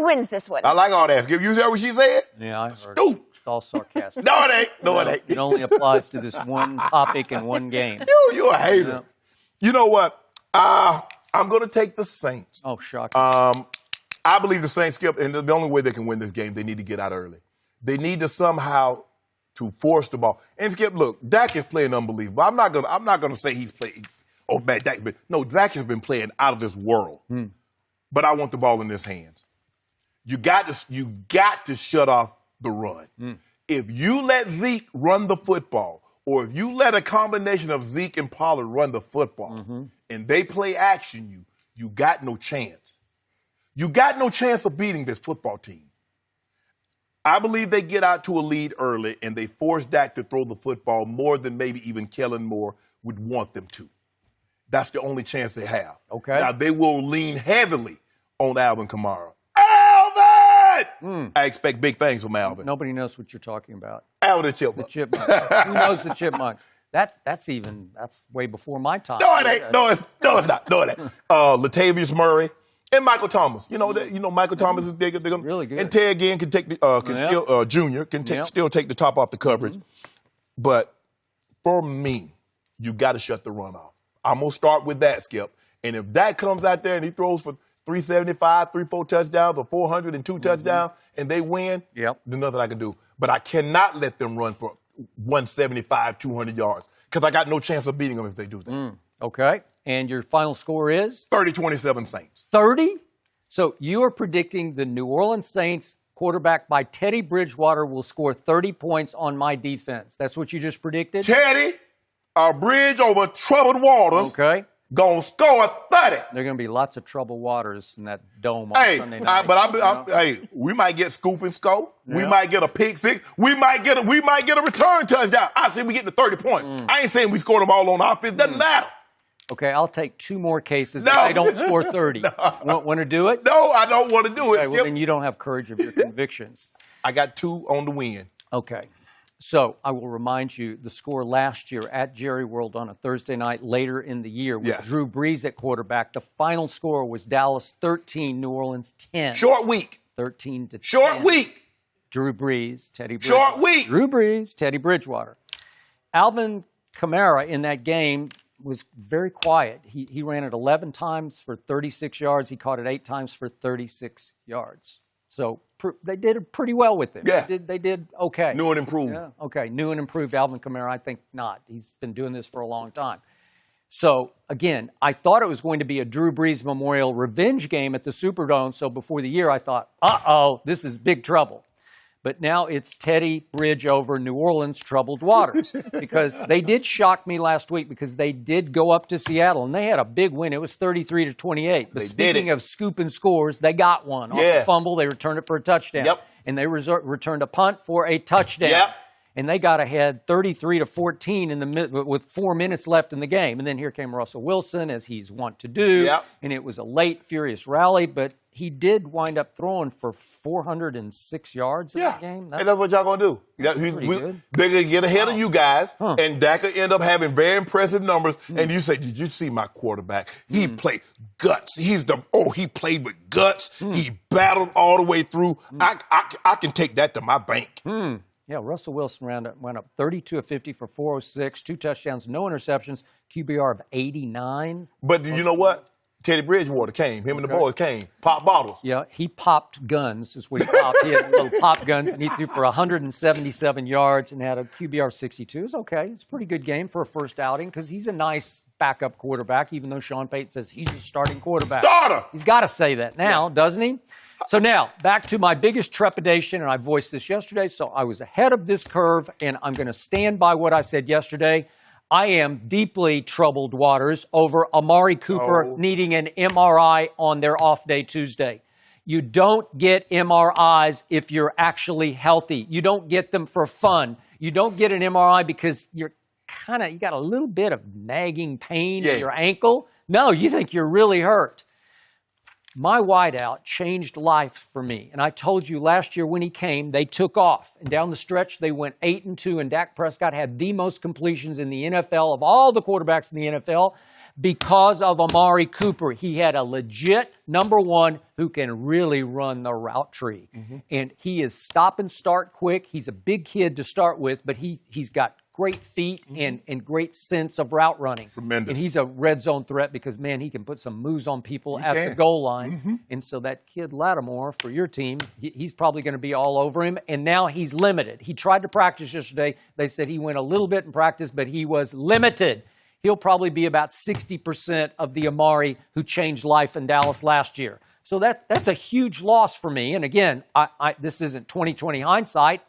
wins this one. I like all that. You heard what she said? Yeah, I heard. Stupid. It's all sarcastic. No, it ain't. No, it ain't. It only applies to this one topic and one game. You a hater. Yeah. You know what? I'm going to take the Saints. Oh, shocking. I believe the Saints, Skip, and the only way they can win this game, they need to get out early. They need to somehow to force the ball. And Skip, look, Dak is playing unbelievable. I'm not gonna say he's playing. Oh, man, Dak. No, Dak has been playing out of this world. But I want the ball in his hands. You got to shut off the run. If you let Zeke run the football, or if you let a combination of Zeke and Pollard run the football, and they play action you got no chance. You got no chance of beating this football team. I believe they get out to a lead early, and they force Dak to throw the football more than maybe even Kellen Moore would want them to. That's the only chance they have. Okay. Now, they will lean heavily on Alvin Kamara. Alvin! I expect big things from Alvin. Nobody knows what you're talking about. Alvin the Chipmunk. The Chipmunks. Who knows the Chipmunks? That's way before my time. No, it ain't. No, it's not. No, it ain't. Latavius Murray and Michael Thomas. You know Michael Thomas is they're really good. And Ted Ginn can take the Junior can still take the top off the coverage. But for me, you got to shut the run off. I'm gonna start with that, Skip. And if that comes out there and he throws for 375, 4 touchdowns, or 402 touchdowns, and they win, there's nothing I can do. But I cannot let them run for 175, 200 yards because I got no chance of beating them if they do that. Okay. And your final score is? 30-27 Saints. 30? So you are predicting the New Orleans Saints, quarterback by Teddy Bridgewater, will score 30 points on my defense. That's what you just predicted? Teddy, a bridge over troubled waters. Okay. Gonna score 30. There are going to be lots of troubled waters in that dome on Sunday night. But we might get scoop and score. Yeah. We might get a pick six. We might get a return touchdown. I say we get to 30 points. I ain't saying we scored them all on offense. Doesn't matter. Okay, I'll take 2 more cases if they don't score 30. Want to do it? No, I don't want to do it. Okay, well, then you don't have courage of your convictions. I got 2 on the win. Okay. So I will remind you the score last year at Jerry World on a Thursday night later in the year with Drew Brees at quarterback. The final score was Dallas 13, New Orleans 10. Short week. 13-10. Short week. Drew Brees, Teddy Bridgewater. Short week. Drew Brees, Teddy Bridgewater. Alvin Kamara in that game was very quiet. He ran it 11 times for 36 yards. He caught it 8 times for 36 yards. So they did pretty well with him. Yeah. They did okay. New and improved. Yeah, okay. New and improved Alvin Kamara, I think not. He's been doing this for a long time. So, again, I thought it was going to be a Drew Brees Memorial revenge game at the Superdome. So before the year, I thought, this is big trouble. But now it's Teddy Bridge over New Orleans troubled waters because they did shock me last week because they did go up to Seattle and they had a big win. It was 33-28. But speaking of scooping scores, they got one. Off the fumble, they returned it for a touchdown. And they returned a punt for a touchdown. And they got ahead 33-14 with 4 minutes left in the game. And then here came Russell Wilson, as he's wont to do. And it was a late, furious rally, but he did wind up throwing for 406 yards in that game. And that's what y'all going to do. They're going to get ahead of you guys, and Dak will end up having very impressive numbers. And you say, did you see my quarterback? He played guts. He played with guts. He battled all the way through. I can take that to my bank. Yeah, Russell Wilson went up 32 of 50 for 406, 2 touchdowns, no interceptions, QBR of 89. But you know what? Teddy Bridgewater came. Him and the boys came. Pop bottles. Yeah, he popped guns is what he popped. He had little pop guns, and he threw for 177 yards and had a QBR of 62. It's okay. It's a pretty good game for a first outing because he's a nice backup quarterback, even though Sean Payton says he's a starting quarterback. Starter! He's got to say that now, doesn't he? So now, back to my biggest trepidation, and I voiced this yesterday, so I was ahead of this curve, and I'm going to stand by what I said yesterday. I am deeply troubled waters over Amari Cooper needing an MRI on their off day Tuesday. You don't get MRIs if you're actually healthy. You don't get them for fun. You don't get an MRI because you got a little bit of nagging pain in your ankle. No, you think you're really hurt. My wideout changed life for me. And I told you last year when he came, they took off. And down the stretch, they went 8-2, and Dak Prescott had the most completions in the NFL of all the quarterbacks in the NFL. because of Amari Cooper. He had a legit number one who can really run the route tree. And he is stop and start quick. He's a big kid to start with, but he's got great feet and great sense of route running. Tremendous. And he's a red zone threat because, man, he can put some moves on people at the goal line. And so that kid Lattimore for your team, he's probably going to be all over him. And now he's limited. He tried to practice yesterday. They said he went a little bit in practice, but he was limited. He'll probably be about 60% of the Amari who changed life in Dallas last year. So that's a huge loss for me. And again, this isn't 20/20 hindsight.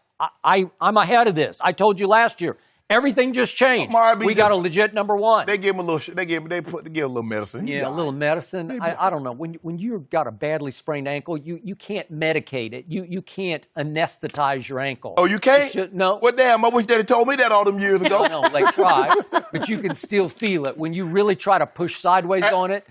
I'm ahead of this. I told you last year. Everything just changed. We got a legit number one. They give him a little. They give him a little medicine. Yeah, a little medicine. I don't know. When you've got a badly sprained ankle, you can't medicate it. You can't anesthetize your ankle. Oh, you can't? No. Well, damn! I wish they'd told me that all them years ago. No, they try, but you can still feel it when you really try to push sideways on it.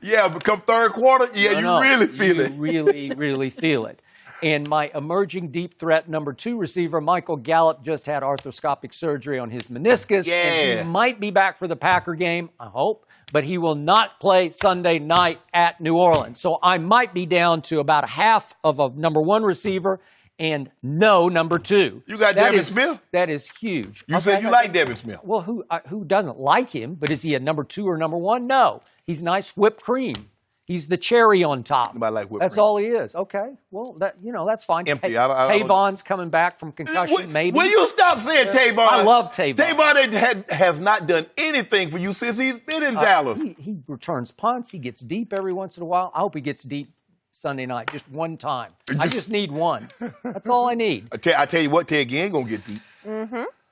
Yeah, but come third quarter, you really feel it. You really, really feel it. And my emerging deep threat number 2 receiver, Michael Gallup, just had arthroscopic surgery on his meniscus. And he might be back for the Packer game, I hope, but he will not play Sunday night at New Orleans. So I might be down to about half of a number 1 receiver and no number 2. You got Devin Smith? That is huge. You said you like Devin Smith. Well, who doesn't like him? But is he a number 2 or number 1? No. He's nice whipped cream. He's the cherry on top. Nobody like whipped That's cream. all he is. Okay. Well, that's fine. Empty. Tavon's coming back from concussion, maybe. Will you stop saying Tavon? I love Tavon. Tavon has not done anything for you since he's been in Dallas. He returns punts. He gets deep every once in a while. I hope he gets deep Sunday night, just one time. I just need one. That's all I need. I tell you what, Ted Ginn going to get deep.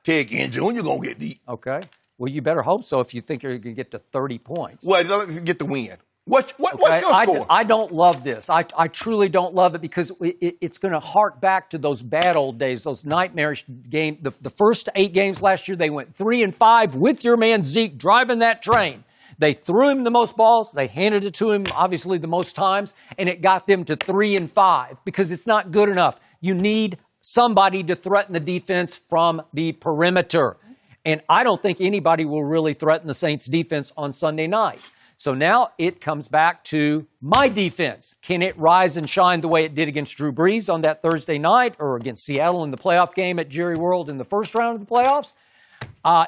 Ted Ginn Jr. going to get deep. Okay. Well, you better hope so if you think you're going to get to 30 points. Well, let's get the win. What's your score? I don't love this. I truly don't love it because it's going to hark back to those bad old days, those nightmarish games. The first 8 games last year, they went 3-5 with your man Zeke driving that train. They threw him the most balls. They handed it to him, obviously, the most times, and it got them to 3-5 because it's not good enough. You need somebody to threaten the defense from the perimeter. And I don't think anybody will really threaten the Saints' defense on Sunday night. So now it comes back to my defense. Can it rise and shine the way it did against Drew Brees on that Thursday night or against Seattle in the playoff game at Jerry World in the first round of the playoffs?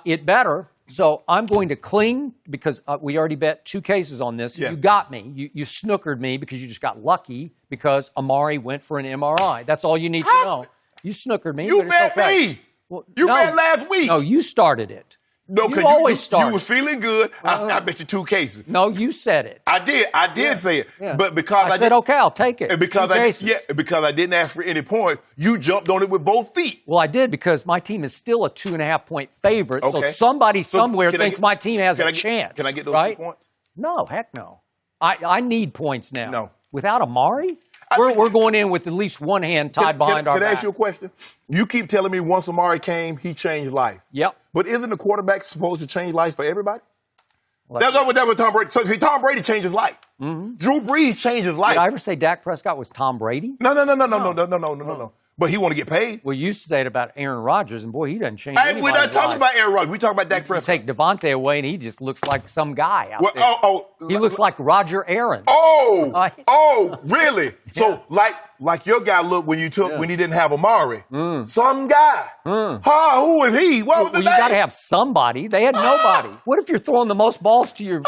It better. So I'm going to cling because we already bet 2 cases on this. Yes. You got me. You snookered me because you just got lucky because Amari went for an MRI. That's all you need to know. You snookered me. You bet me. Well, you bet last week. No, you started it. No, you always start. You were feeling good. I bet you 2 cases. No, you said it. I did say it. Yeah. But because I said, okay, I'll take it. And because because I didn't ask for any points, you jumped on it with both feet. Well, I did because my team is still a 2.5-point favorite. Okay. So somebody somewhere thinks my team has a chance. Can I get those 2 points? No, heck no. I need points now. No. Without Amari? We're going in with at least one hand tied behind our back. Can I ask you a question? You keep telling me once Amari came, he changed life. Yep. But isn't the quarterback supposed to change lives for everybody? That's what Tom Brady. So see, Tom Brady changed his life. Drew Brees changed his life. Did I ever say Dak Prescott was Tom Brady? No. But he want to get paid. Well, you used to say it about Aaron Rodgers, and boy, he doesn't change anybody's We're not talking about Aaron Rodgers. We're talking about Dak Prescott. You take Devontae away, and he just looks like some guy out there. He looks like Roger Aaron. Really? Yeah. So, like your guy looked when he didn't have Amari. Some guy. Who was he? What was the name? You got to have somebody. They had nobody. What if you're throwing the most balls to your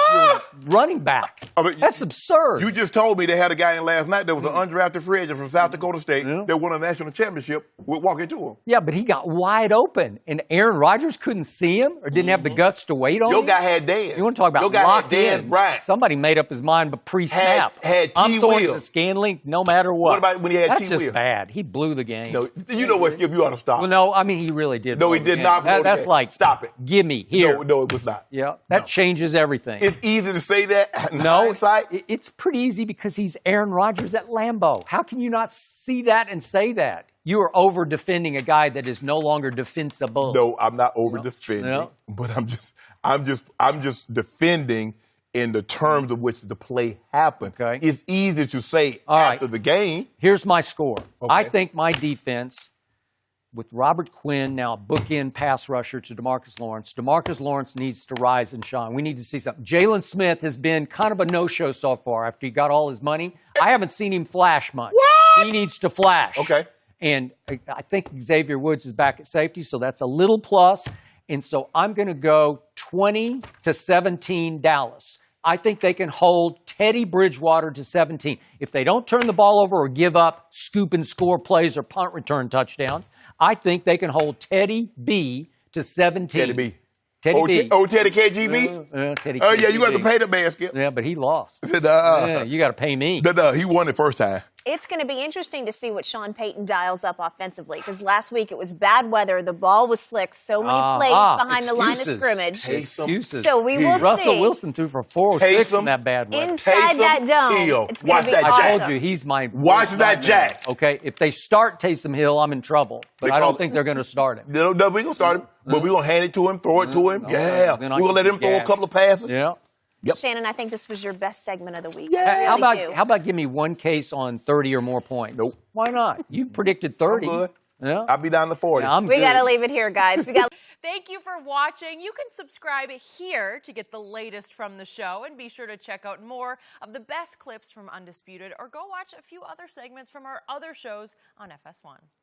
running back? That's absurd. You just told me they had a guy in last night that was an undrafted free agent from South Dakota State that won a national championship with walking to him. Yeah, but he got wide open, and Aaron Rodgers couldn't see him or didn't have the guts to wait on him. Your guy had dance. You want to talk about locked in? Right. Somebody made up his mind but pre-snap. Had I'm throwing to Scanlon no matter what. What about when he had That's just bad. He blew the game. No, you know what, Skip? You ought to stop. Well, no, I mean, he really did. No, he did not blow the game. That's like, stop it. Give me, here. No, it was not. Yeah, that changes everything. It's easy to say that in hindsight. It's pretty easy because he's Aaron Rodgers at Lambeau. How can you not see that and say that? You are over defending a guy that is no longer defensible. No, I'm not over defending, but I'm just defending in the terms of which the play happened. Okay. It's easy to say after the game. Here's my score. Okay. I think my defense with Robert Quinn now a bookend pass rusher to DeMarcus Lawrence. DeMarcus Lawrence needs to rise and shine. We need to see something. Jalen Smith has been kind of a no-show so far after he got all his money. I haven't seen him flash much. What? He needs to flash. Okay. And I think Xavier Woods is back at safety, so that's a little plus. And so I'm going to go 20-17 Dallas. I think they can hold Teddy Bridgewater to 17. If they don't turn the ball over or give up scoop and score plays or punt return touchdowns, I think they can hold Teddy B to 17. Teddy B. Teddy B. Teddy KGB? Teddy Oh, yeah, KGB. you got to pay the man, Skip. Yeah, but he lost. Yeah, Yeah, you got to pay me. he won the first time. It's going to be interesting to see what Sean Payton dials up offensively, because last week it was bad weather. The ball was slick. So many plays behind the line of scrimmage. Excuses. So we will see. Russell Wilson threw for 406 in that bad weather. Inside that dome, it's going to be awesome. I told you, he's my Watch that jack. Okay, if they start Taysom Hill, I'm in trouble. But I don't think they're going to start him. No, we're going to start him. But we're going to hand it to him, throw it to him. Yeah. We're going to let him throw a couple of passes. Yeah. Yep. Shannon, I think this was your best segment of the week. Yeah. How about give me one case on 30 or more points? Nope. Why not? You predicted 30. I'm good. Yeah. I'll be down to 40. Yeah, We got to leave it here, guys. Thank you for watching. You can subscribe here to get the latest from the show, and be sure to check out more of the best clips from Undisputed, or go watch a few other segments from our other shows on FS1.